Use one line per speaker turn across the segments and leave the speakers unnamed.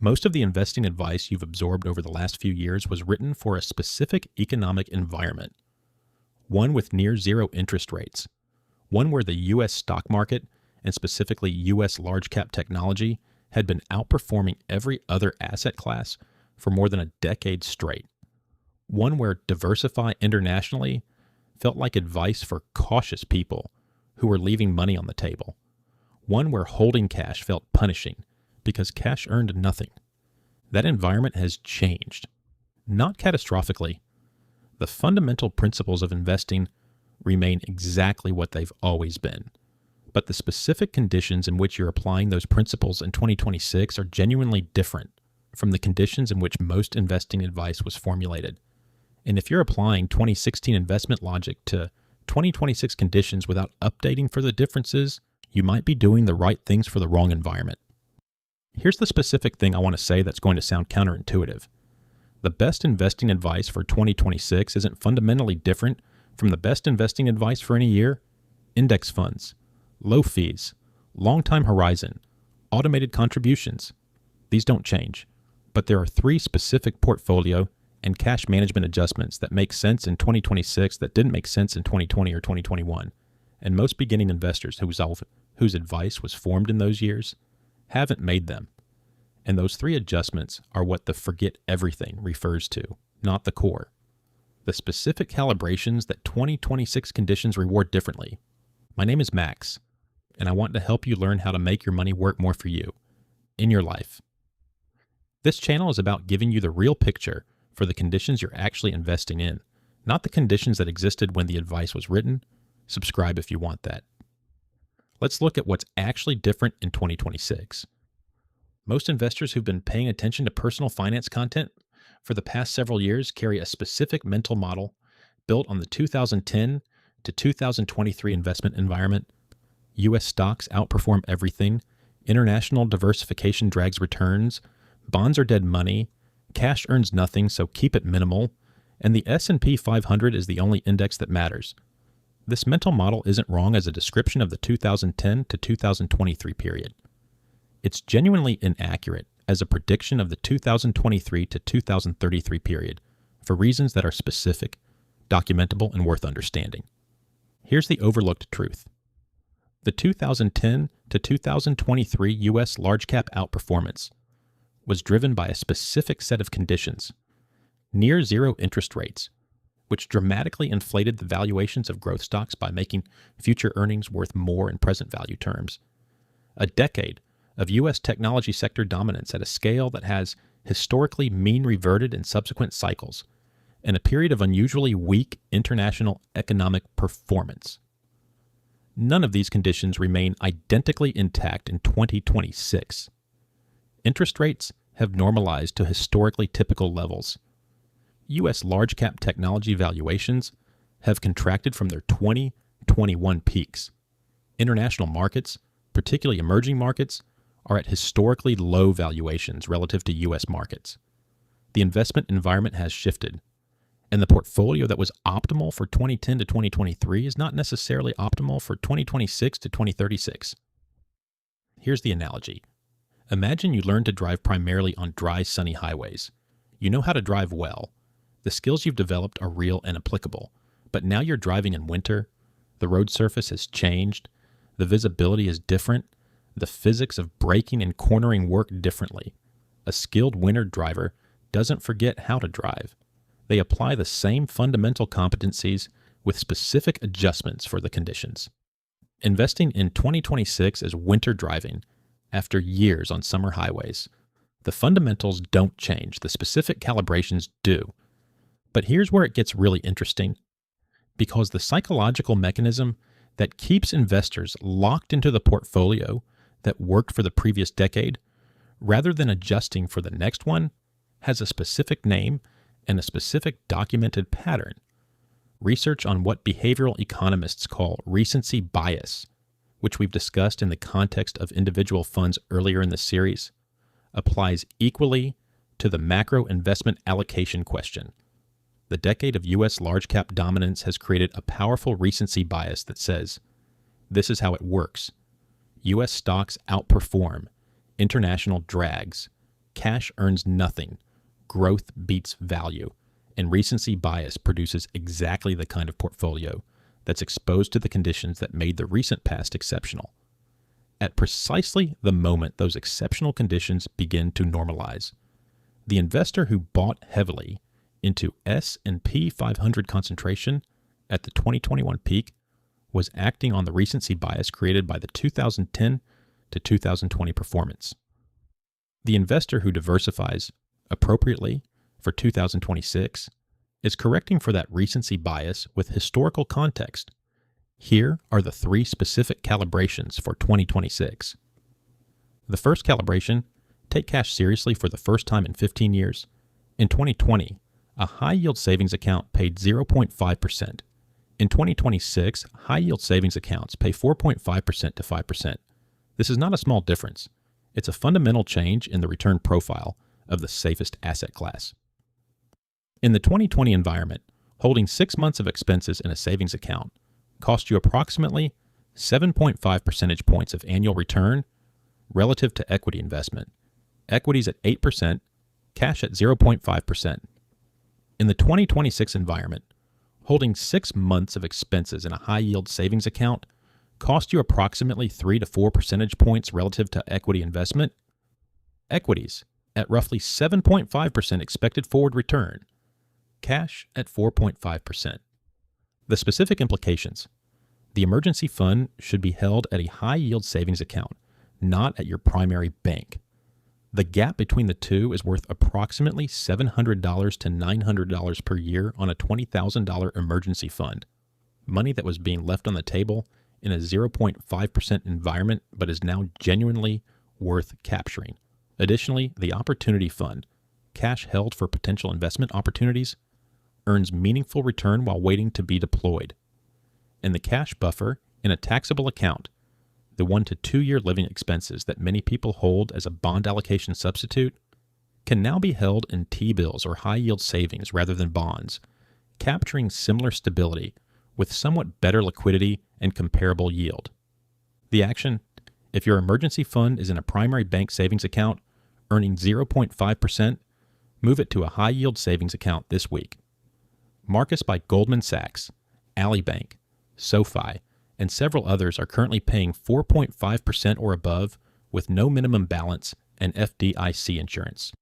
Most of the investing advice you've absorbed over the last few years was written for a specific economic environment, one with near zero interest rates, one where the U.S. stock market, and specifically U.S. large cap technology, had been outperforming every other asset class for more than a decade straight, one where diversify internationally felt like advice for cautious people who were leaving money on the table, one where holding cash felt punishing because cash earned nothing. That environment has changed, not catastrophically. The fundamental principles of investing remain exactly what they've always been, but the specific conditions in which you're applying those principles in 2026 are genuinely different from the conditions in which most investing advice was formulated. And if you're applying 2016 investment logic to 2026 conditions without updating for the differences, you might be doing the right things for the wrong environment. Here's the specific thing I want to say that's going to sound counterintuitive. The best investing advice for 2026 isn't fundamentally different from the best investing advice for any year. Index funds, low fees, long time horizon, automated contributions. These don't change, but there are three specific portfolio and cash management adjustments that make sense in 2026 that didn't make sense in 2020 or 2021. And most beginning investors whose advice was formed in those years haven't made them. And those three adjustments are what the forget everything refers to, not the core. The specific calibrations that 2026 conditions reward differently. My name is Max, and I want to help you learn how to make your money work more for you in your life. This channel is about giving you the real picture for the conditions you're actually investing in, not the conditions that existed when the advice was written. Subscribe if you want that. Let's look at what's actually different in 2026. Most investors who've been paying attention to personal finance content for the past several years carry a specific mental model built on the 2010 to 2023 investment environment. U.S. stocks outperform everything. International diversification drags returns. Bonds are dead money. Cash earns nothing, so keep it minimal. And the S&P 500 is the only index that matters. This mental model isn't wrong as a description of the 2010 to 2023 period. It's genuinely inaccurate as a prediction of the 2023 to 2033 period for reasons that are specific, documentable, and worth understanding. Here's the overlooked truth. The 2010 to 2023 U.S. large cap outperformance was driven by a specific set of conditions: near zero interest rates, which dramatically inflated the valuations of growth stocks by making future earnings worth more in present value terms. A decade of U.S. technology sector dominance at a scale that has historically mean reverted in subsequent cycles, and a period of unusually weak international economic performance. None of these conditions remain identically intact in 2026. Interest rates have normalized to historically typical levels. U.S. large cap technology valuations have contracted from their 2021 peaks. International markets, particularly emerging markets, are at historically low valuations relative to U.S. markets. The investment environment has shifted, and the portfolio that was optimal for 2010 to 2023 is not necessarily optimal for 2026 to 2036. Here's the analogy. Imagine you learn to drive primarily on dry, sunny highways. You know how to drive well. The skills you've developed are real and applicable, but now you're driving in winter, the road surface has changed, the visibility is different, the physics of braking and cornering work differently. A skilled winter driver doesn't forget how to drive. They apply the same fundamental competencies with specific adjustments for the conditions. Investing in 2026 is winter driving after years on summer highways. The fundamentals don't change, the specific calibrations do. But here's where it gets really interesting, because the psychological mechanism that keeps investors locked into the portfolio that worked for the previous decade, rather than adjusting for the next one, has a specific name and a specific documented pattern. Research on what behavioral economists call recency bias, which we've discussed in the context of individual funds earlier in the series, applies equally to the macro investment allocation question. The decade of U.S. large cap dominance has created a powerful recency bias that says, this is how it works. U.S. stocks outperform, international drags, Cash earns nothing. Growth beats value. And recency bias produces exactly the kind of portfolio that's exposed to the conditions that made the recent past exceptional. At precisely the moment those exceptional conditions begin to normalize, the investor who bought heavily into S&P 500 concentration at the 2021 peak was acting on the recency bias created by the 2010 to 2020 performance. The investor who diversifies appropriately for 2026 is correcting for that recency bias with historical context. Here are the 3 specific calibrations for 2026. The first calibration: take cash seriously for the first time in 15 years. In 2020, a high-yield savings account paid 0.5%. In 2026, high-yield savings accounts pay 4.5% to 5%. This is not a small difference. It's a fundamental change in the return profile of the safest asset class. In the 2020 environment, holding 6 months of expenses in a savings account cost you approximately 7.5 percentage points of annual return relative to equity investment. Equities at 8%, cash at 0.5%. In the 2026 environment, holding 6 months of expenses in a high-yield savings account cost you approximately 3 to 4 percentage points relative to equity investment. Equities at roughly 7.5% expected forward return. Cash at 4.5%. The specific implications: the emergency fund should be held at a high-yield savings account, not at your primary bank. The gap between the two is worth approximately $700 to $900 per year on a $20,000 emergency fund, money that was being left on the table in a 0.5% environment but is now genuinely worth capturing. Additionally, the opportunity fund, cash held for potential investment opportunities, earns meaningful return while waiting to be deployed. And the cash buffer in a taxable account, the 1 to 2 year living expenses that many people hold as a bond allocation substitute, can now be held in T-bills or high-yield savings rather than bonds, capturing similar stability with somewhat better liquidity and comparable yield. The action: if your emergency fund is in a primary bank savings account earning 0.5%, move it to a high-yield savings account this week. Marcus by Goldman Sachs, Ally Bank, SoFi, and several others are currently paying 4.5% or above with no minimum balance and FDIC insurance.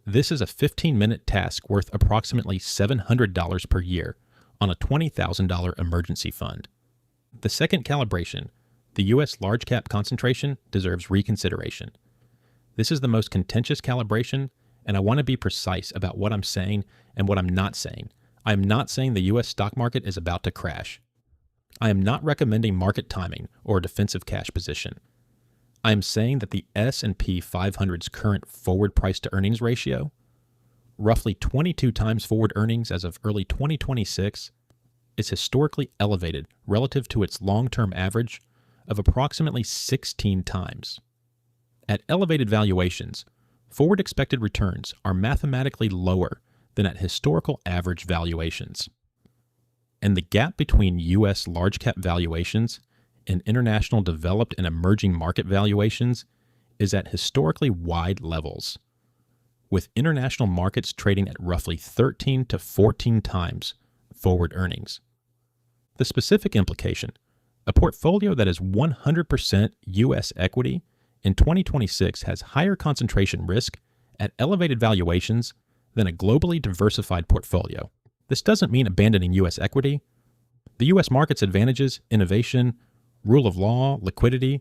This is a 15-minute task worth approximately $700 per year on a $20,000 emergency fund. The second calibration, the U.S. large cap concentration, deserves reconsideration. This is the most contentious calibration, and I want to be precise about what I'm saying and what I'm not saying. I am not saying the U.S. stock market is about to crash. I am not recommending market timing or a defensive cash position. I am saying that the S&P 500's current forward price to earnings ratio, roughly 22 times forward earnings as of early 2026, is historically elevated relative to its long-term average of approximately 16 times. At elevated valuations, forward expected returns are mathematically lower than at historical average valuations. And the gap between U.S. large cap valuations and international developed and emerging market valuations is at historically wide levels, with international markets trading at roughly 13 to 14 times forward earnings. The specific implication: a portfolio that is 100% U.S. equity in 2026 has higher concentration risk at elevated valuations than a globally diversified portfolio. This doesn't mean abandoning U.S. equity. The U.S. market's advantages, innovation, rule of law, liquidity,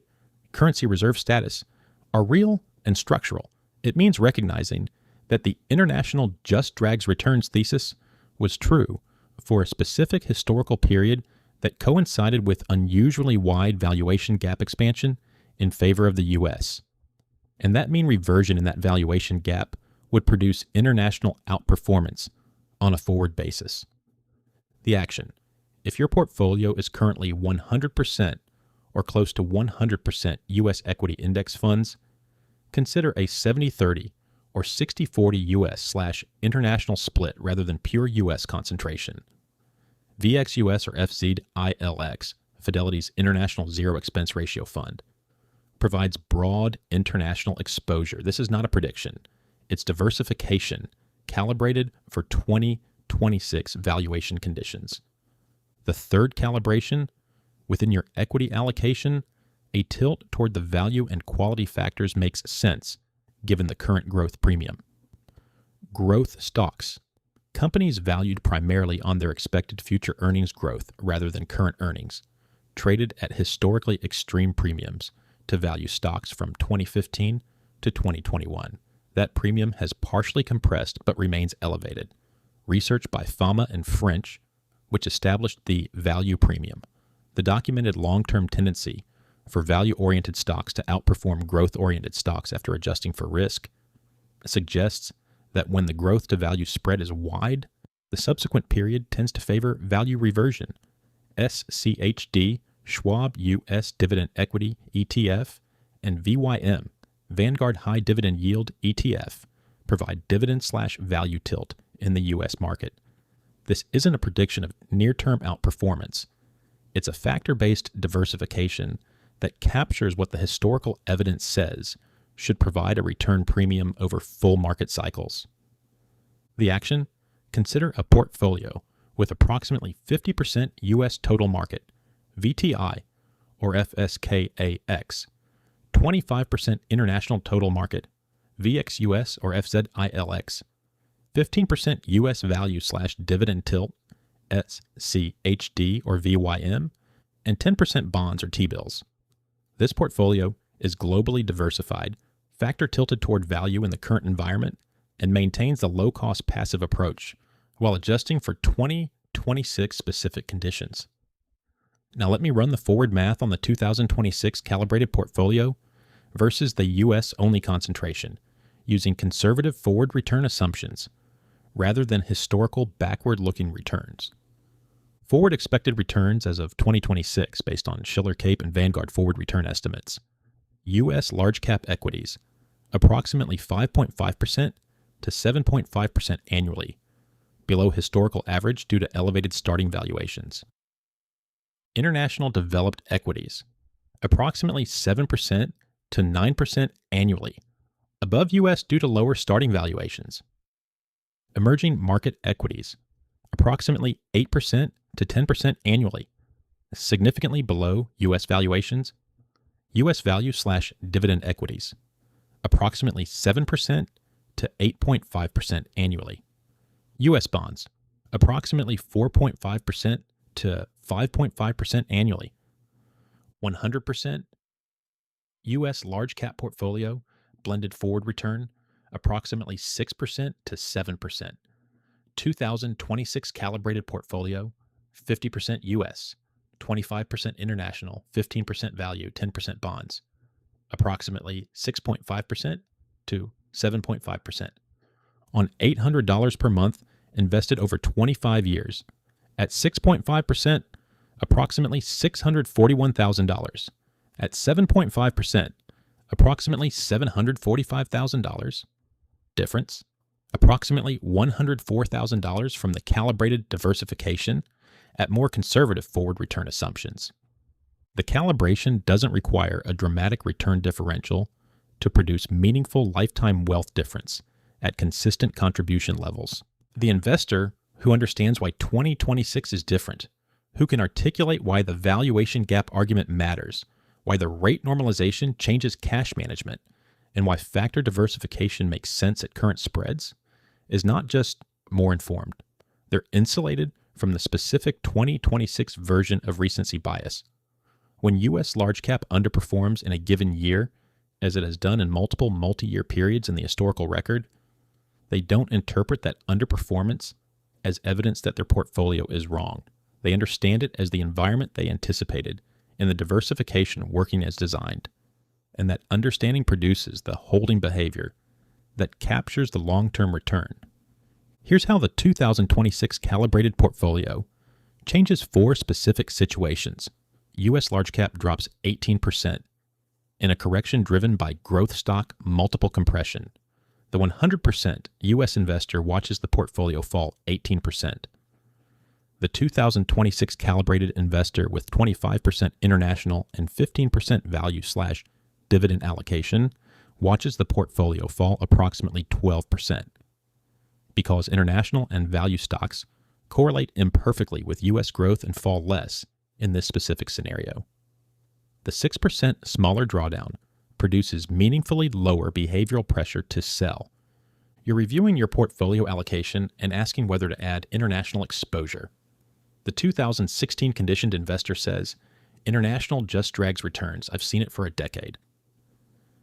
currency reserve status are real and structural. It means recognizing that the international just drags returns thesis was true for a specific historical period that coincided with unusually wide valuation gap expansion in favor of the U.S. And that mean reversion in that valuation gap would produce international outperformance on a forward basis. The action: if your portfolio is currently 100% or close to 100% U.S. equity index funds, consider a 70-30 or 60-40 U.S./international split rather than pure U.S. concentration. VXUS or FZILX, Fidelity's International Zero Expense Ratio Fund, provides broad international exposure. This is not a prediction. It's diversification calibrated for 2026 valuation conditions. The third calibration, within your equity allocation, a tilt toward the value and quality factors makes sense given the current growth premium. Growth stocks. Companies valued primarily on their expected future earnings growth rather than current earnings, traded at historically extreme premiums to value stocks from 2015 to 2021. That premium has partially compressed but remains elevated. Research by Fama and French, which established the value premium, the documented long-term tendency for value-oriented stocks to outperform growth-oriented stocks after adjusting for risk, suggests that when the growth to value spread is wide, the subsequent period tends to favor value reversion. SCHD, Schwab U.S. Dividend Equity ETF, and VYM, Vanguard High Dividend Yield ETF, provide dividend/value tilt in the U.S. market. This isn't a prediction of near-term outperformance. It's a factor-based diversification that captures what the historical evidence says should provide a return premium over full market cycles. The action? Consider a portfolio with approximately 50% U.S. total market, VTI, or FSKAX, 25% international total market, VXUS or FZILX, 15% U.S. value/dividend tilt, SCHD or VYM, and 10% bonds or T-bills. This portfolio is globally diversified, factor tilted toward value in the current environment, and maintains the low-cost passive approach while adjusting for 2026 specific conditions. Now let me run the forward math on the 2026 calibrated portfolio versus the U.S.-only concentration using conservative forward return assumptions rather than historical backward-looking returns. Forward expected returns as of 2026 based on Shiller Cape and Vanguard forward return estimates. U.S. large cap equities, approximately 5.5% to 7.5% annually, below historical average due to elevated starting valuations. International developed equities, approximately 7% to 9% annually, above U.S. due to lower starting valuations. Emerging market equities, approximately 8% to 10% annually, significantly below U.S. valuations. U.S. value/dividend equities, approximately 7% to 8.5% annually. U.S. bonds, approximately 4.5% to 5.5% annually. 100% U.S. large cap portfolio, blended forward return, approximately 6% to 7%. 2026 calibrated portfolio, 50% U.S., 25% international, 15% value, 10% bonds, approximately 6.5% to 7.5%. On $800 per month invested over 25 years, at 6.5%, approximately $641,000. At 7.5%, approximately $745,000. Difference, approximately $104,000 from the calibrated diversification at more conservative forward return assumptions. The calibration doesn't require a dramatic return differential to produce meaningful lifetime wealth difference at consistent contribution levels. The investor who understands why 2026 is different, who can articulate why the valuation gap argument matters, why the rate normalization changes cash management, and why factor diversification makes sense at current spreads, is not just more informed. They're insulated from the specific 2026 version of recency bias. When U.S. large cap underperforms in a given year, as it has done in multiple multi-year periods in the historical record, they don't interpret that underperformance as evidence that their portfolio is wrong. They understand it as the environment they anticipated and the diversification working as designed. And that understanding produces the holding behavior that captures the long-term return. Here's how the 2026 calibrated portfolio changes 4 specific situations. U.S. large cap drops 18% in a correction driven by growth stock multiple compression. The 100% U.S. investor watches the portfolio fall 18%. The 2026 calibrated investor with 25% international and 15% value/ dividend allocation watches the portfolio fall approximately 12%. Because international and value stocks correlate imperfectly with U.S. growth and fall less in this specific scenario. The 6% smaller drawdown produces meaningfully lower behavioral pressure to sell. You're reviewing your portfolio allocation and asking whether to add international exposure. The 2016 conditioned investor says, "International just drags returns. I've seen it for a decade."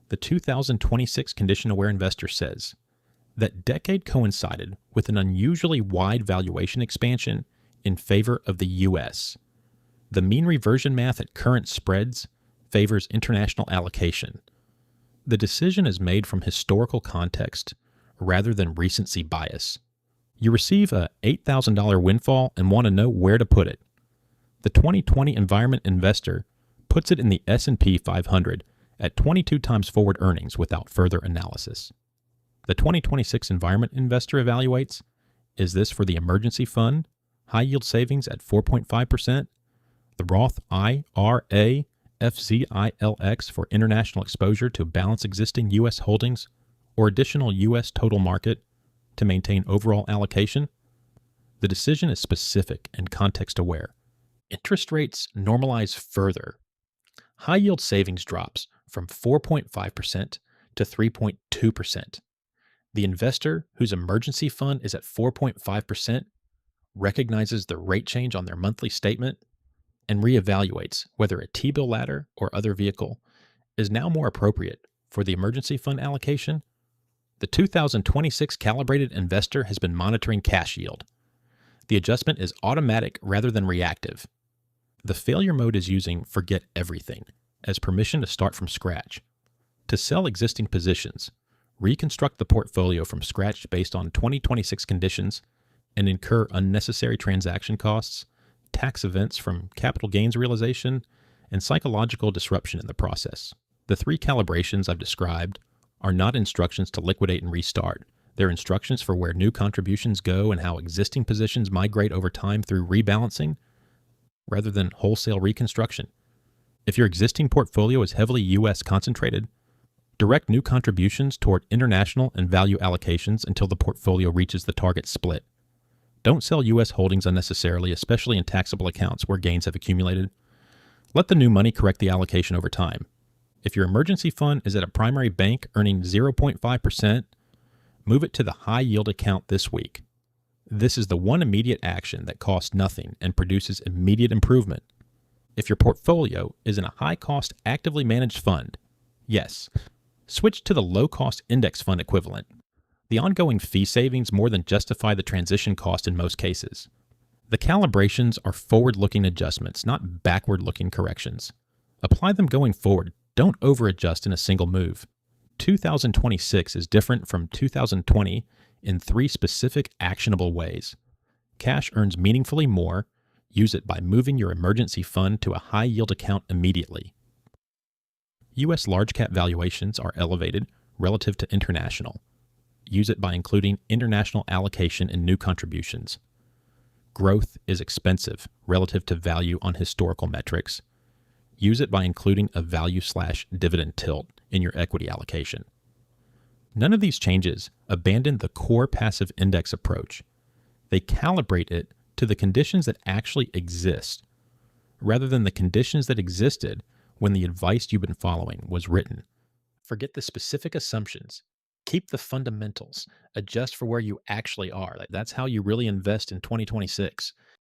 The 2026 condition-aware investor says, "That decade coincided with an unusually wide valuation expansion in favor of the U.S. The mean reversion math at current spreads favors international allocation. The decision is made from historical context rather than recency bias." You receive a $8,000 windfall and want to know where to put it. The 2020 environment investor puts it in the S&P 500 at 22 times forward earnings without further analysis. The 2026 environment investor evaluates, is this for the emergency fund, high yield savings at 4.5%, the Roth IRA FZILX for international exposure to balance existing U.S. holdings, or additional U.S. total market to maintain overall allocation? The decision is specific and context aware. Interest rates normalize further. High yield savings drops from 4.5% to 3.2%. The investor whose emergency fund is at 4.5% recognizes the rate change on their monthly statement and reevaluates whether a T-bill ladder or other vehicle is now more appropriate for the emergency fund allocation. The 2026 calibrated investor has been monitoring cash yield. The adjustment is automatic rather than reactive. The failure mode is using forget everything as permission to start from scratch. To sell existing positions, reconstruct the portfolio from scratch based on 2026 conditions, and incur unnecessary transaction costs, tax events from capital gains realization, and psychological disruption in the process. The 3 calibrations I've described are not instructions to liquidate and restart. They're instructions for where new contributions go and how existing positions migrate over time through rebalancing rather than wholesale reconstruction. If your existing portfolio is heavily U.S. concentrated, direct new contributions toward international and value allocations until the portfolio reaches the target split. Don't sell U.S. holdings unnecessarily, especially in taxable accounts where gains have accumulated. Let the new money correct the allocation over time. If your emergency fund is at a primary bank earning 0.5%, move it to the high yield account this week. This is the one immediate action that costs nothing and produces immediate improvement. If your portfolio is in a high-cost actively managed fund, yes, switch to the low-cost index fund equivalent. The ongoing fee savings more than justify the transition cost in most cases. The calibrations are forward-looking adjustments, not backward-looking corrections. Apply them going forward. Don't over-adjust in a single move. 2026 is different from 2020 in 3 specific actionable ways. Cash earns meaningfully more. Use it by moving your emergency fund to a high-yield account immediately. U.S. large-cap valuations are elevated relative to international. Use it by including international allocation in new contributions. Growth is expensive relative to value on historical metrics. Use it by including a value/dividend tilt in your equity allocation. None of these changes abandon the core passive index approach. They calibrate it to the conditions that actually exist, rather than the conditions that existed when the advice you've been following was written. Forget the specific assumptions. Keep the fundamentals. Adjust for where you actually are. That's how you really invest in 2026.